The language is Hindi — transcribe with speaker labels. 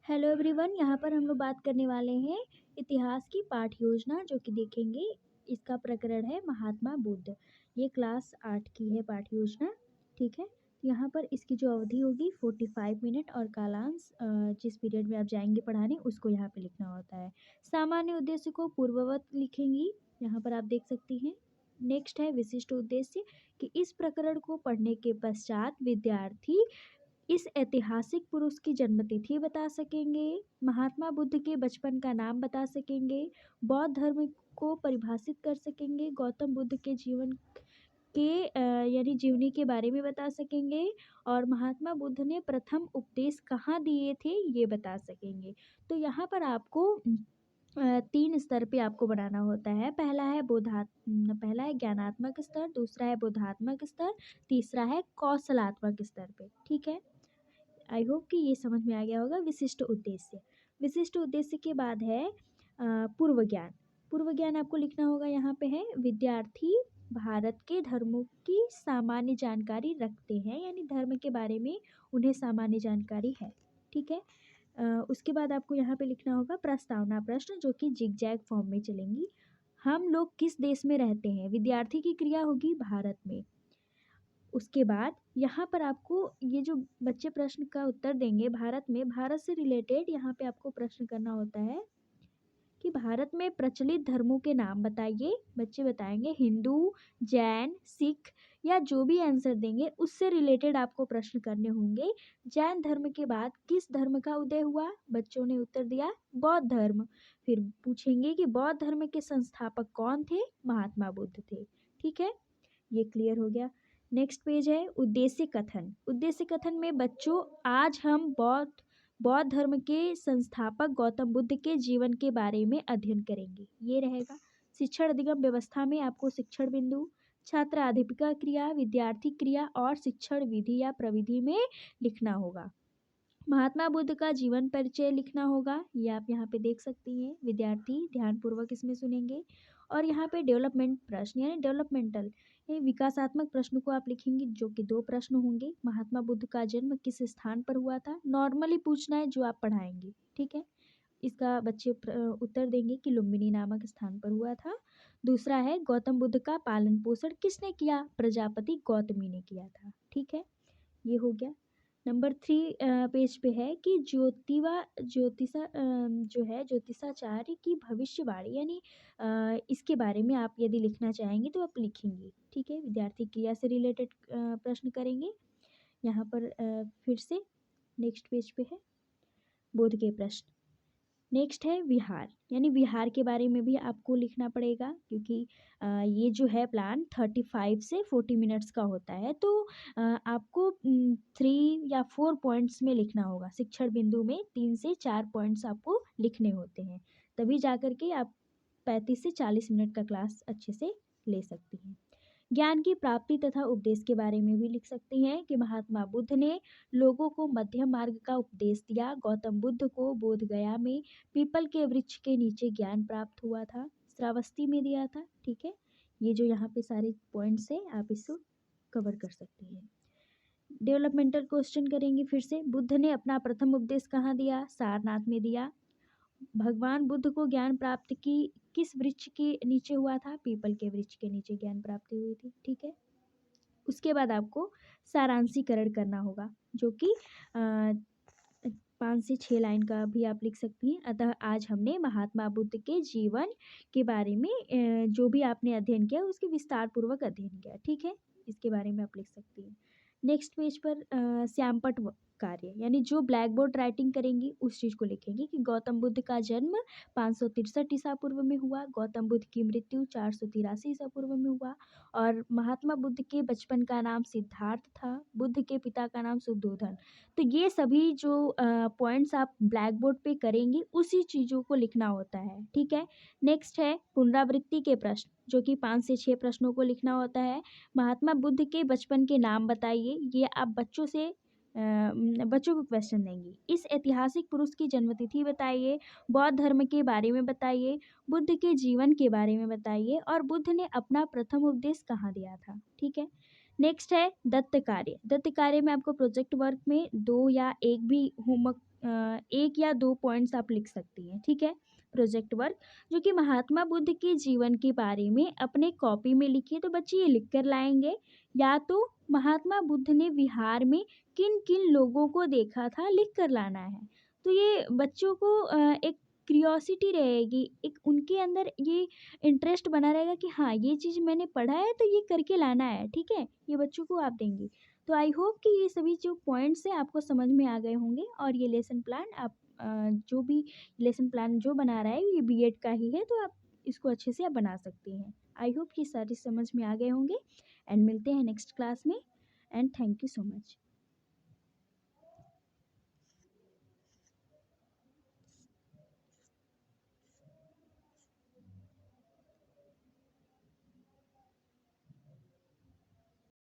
Speaker 1: हेलो एवरीवन, यहाँ पर हम लोग बात करने वाले हैं इतिहास की पाठ योजना जो कि देखेंगे। इसका प्रकरण है महात्मा बुद्ध। ये क्लास 8 की है पाठ योजना। ठीक है, यहाँ पर इसकी जो अवधि होगी 45 मिनट और कालांश जिस पीरियड में आप जाएंगे पढ़ाने उसको यहाँ पे लिखना होता है। सामान्य उद्देश्य को पूर्ववत लिखेंगी, यहाँ पर आप देख सकती हैं। नेक्स्ट है विशिष्ट उद्देश्य कि इस प्रकरण को पढ़ने के पश्चात विद्यार्थी इस ऐतिहासिक पुरुष की जन्मतिथि बता सकेंगे, महात्मा बुद्ध के बचपन का नाम बता सकेंगे, बौद्ध धर्म को परिभाषित कर सकेंगे, गौतम बुद्ध के जीवन के यानी जीवनी के बारे में बता सकेंगे और महात्मा बुद्ध ने प्रथम उपदेश कहाँ दिए थे ये बता सकेंगे। तो यहाँ पर आपको 3 स्तर पे आपको बनाना होता है। पहला है ज्ञानात्मक स्तर, दूसरा है बोधात्मक स्तर, तीसरा है कौशलात्मक स्तर पे। ठीक है, आई होप कि ये समझ में आ गया होगा। विशिष्ट उद्देश्य, विशिष्ट उद्देश्य के बाद है पूर्व ज्ञान। पूर्व ज्ञान आपको लिखना होगा, यहाँ पे है विद्यार्थी भारत के धर्मों की सामान्य जानकारी रखते हैं, यानी धर्म के बारे में उन्हें सामान्य जानकारी है। ठीक है, उसके बाद आपको यहाँ पे लिखना होगा प्रस्तावना प्रश्न जो कि जिग जैग फॉर्म में चलेंगी। हम लोग किस देश में रहते हैं, विद्यार्थी की क्रिया होगी भारत में। उसके बाद यहाँ पर आपको ये जो बच्चे प्रश्न का उत्तर देंगे भारत में, भारत से रिलेटेड यहाँ पे आपको प्रश्न करना होता है कि भारत में प्रचलित धर्मों के नाम बताइए। बच्चे बताएंगे हिंदू, जैन, सिख या जो भी आंसर देंगे उससे रिलेटेड आपको प्रश्न करने होंगे। जैन धर्म के बाद किस धर्म का उदय हुआ, बच्चों ने उत्तर दिया बौद्ध धर्म। फिर पूछेंगे कि बौद्ध धर्म के संस्थापक कौन थे, महात्मा बुद्ध थे। ठीक है, ये क्लियर हो गया। नेक्स्ट पेज है उद्देश्य कथन। उद्देश्य कथन में बच्चों आज हम बौद्ध धर्म के संस्थापक गौतम बुद्ध के जीवन के बारे में अध्ययन करेंगे, ये रहेगा। शिक्षण अधिगम व्यवस्था में आपको शिक्षण बिंदु, छात्र अध्यापिका क्रिया, विद्यार्थी क्रिया और शिक्षण विधि या प्रविधि में लिखना होगा। महात्मा बुद्ध का जीवन परिचय लिखना होगा, ये आप यहाँ पे देख सकती हैं। विद्यार्थी ध्यानपूर्वक इसमें सुनेंगे। और यहाँ पे डेवलपमेंट प्रश्न यानी डेवलपमेंटल ये विकासात्मक प्रश्न को आप लिखेंगे जो कि 2 प्रश्न होंगे। महात्मा बुद्ध का जन्म किस स्थान पर हुआ था, नॉर्मली पूछना है जो आप पढ़ाएंगे। ठीक है, इसका बच्चे उत्तर देंगे कि लुम्बिनी नामक स्थान पर हुआ था। दूसरा है गौतम बुद्ध का पालन पोषण किसने किया, प्रजापति गौतमी ने किया था। ठीक है, ये हो गया। नंबर 3 पेज पे है कि जो है ज्योतिषाचार्य की भविष्यवाणी यानी इसके बारे में आप यदि लिखना चाहेंगे तो आप लिखेंगे। ठीक है, विद्यार्थी क्रिया से रिलेटेड प्रश्न करेंगे। यहाँ पर फिर से नेक्स्ट पेज पे है बोध के प्रश्न। नेक्स्ट है विहार, यानी विहार के बारे में भी आपको लिखना पड़ेगा क्योंकि ये जो है प्लान 35 से 40 मिनट्स का होता है। तो आपको 3 या 4 पॉइंट्स में लिखना होगा। शिक्षण बिंदु में 3 से 4 पॉइंट्स आपको लिखने होते हैं, तभी जाकर के आप 35 से 40 मिनट का क्लास अच्छे से ले सकती हैं। ज्ञान की प्राप्ति तथा उपदेश के बारे में भी लिख सकती हैं कि महात्मा बुद्ध ने लोगों को मध्यम मार्ग का उपदेश दिया। गौतम बुद्ध को बोध गया में पीपल के वृक्ष के नीचे ज्ञान प्राप्त हुआ था, श्रावस्ती में दिया था। ठीक है, ये जो यहाँ पे सारे पॉइंट्स हैं आप इसको कवर कर सकती हैं। डेवलपमेंटल क्वेश्चन करेंगे फिर से। बुद्ध ने अपना प्रथम उपदेश कहाँ दिया, सारनाथ में दिया। भगवान बुद्ध को ज्ञान प्राप्त की किस वृक्ष के नीचे हुआ था, पीपल के वृक्ष के नीचे ज्ञान प्राप्ति हुई थी। ठीक है, उसके बाद आपको सारांशीकरण करना होगा जो कि 5 से 6 लाइन का भी आप लिख सकती हैं। अतः आज हमने महात्मा बुद्ध के जीवन के बारे में जो भी आपने अध्ययन किया उसके विस्तार पूर्वक अध्ययन किया। ठीक है, इसके बारे में आप लिख सकती हैं। नेक्स्ट पेज पर श्यामपट्ट कार्य यानी जो ब्लैक बोर्ड राइटिंग करेंगी उस चीज़ को लिखेंगे कि गौतम बुद्ध का जन्म 563 ईसा पूर्व में हुआ, गौतम बुद्ध की मृत्यु 483 ईसा पूर्व में हुआ और महात्मा बुद्ध के बचपन का नाम सिद्धार्थ था, बुद्ध के पिता का नाम शुद्धोधन। तो ये सभी जो पॉइंट्स आप ब्लैक बोर्ड पे करेंगे उसी चीज़ों को लिखना होता है। ठीक है, नेक्स्ट है पुनरावृत्ति के प्रश्न जो कि 5 से 6 प्रश्नों को लिखना होता है। महात्मा बुद्ध के बचपन के नाम बताइए, ये आप बच्चों को क्वेश्चन देंगी। इस ऐतिहासिक पुरुष की जन्मतिथि बताइए, बौद्ध धर्म के बारे में बताइए, बुद्ध के जीवन के बारे में बताइए और बुद्ध ने अपना प्रथम उपदेश कहाँ दिया था। ठीक है, नेक्स्ट है दत्त कार्य। दत्त कार्य में आपको प्रोजेक्ट वर्क में 2 या 1 भी होमवर्क 1 या 2 पॉइंट्स आप लिख सकती हैं, ठीक है? प्रोजेक्ट वर्क जो कि महात्मा बुद्ध के जीवन के बारे में अपने कॉपी में लिखिए, तो बच्चे ये लिख कर लाएँगे। या तो महात्मा बुद्ध ने विहार में किन-किन लोगों को देखा था, लिख कर लाना है। तो ये बच्चों को एक क्यूरियोसिटी रहेगी, एक उनके अंदर ये इंटरेस्ट बना रहेगा कि हाँ, ये चीज़ मैंने पढ़ा है तो ये करके लाना है, ठीक है? ये बच्चों को आप देंगी। तो आई होप कि ये सभी जो पॉइंट्स हैं आपको समझ में आ गए होंगे और ये लेसन प्लान आप जो भी लेसन प्लान जो बना रहा है ये बीएड का ही है, तो आप इसको अच्छे से आप बना सकती हैं। आई होप कि सारी समझ में आ गए होंगे एंड मिलते हैं नेक्स्ट क्लास में and thank you so much.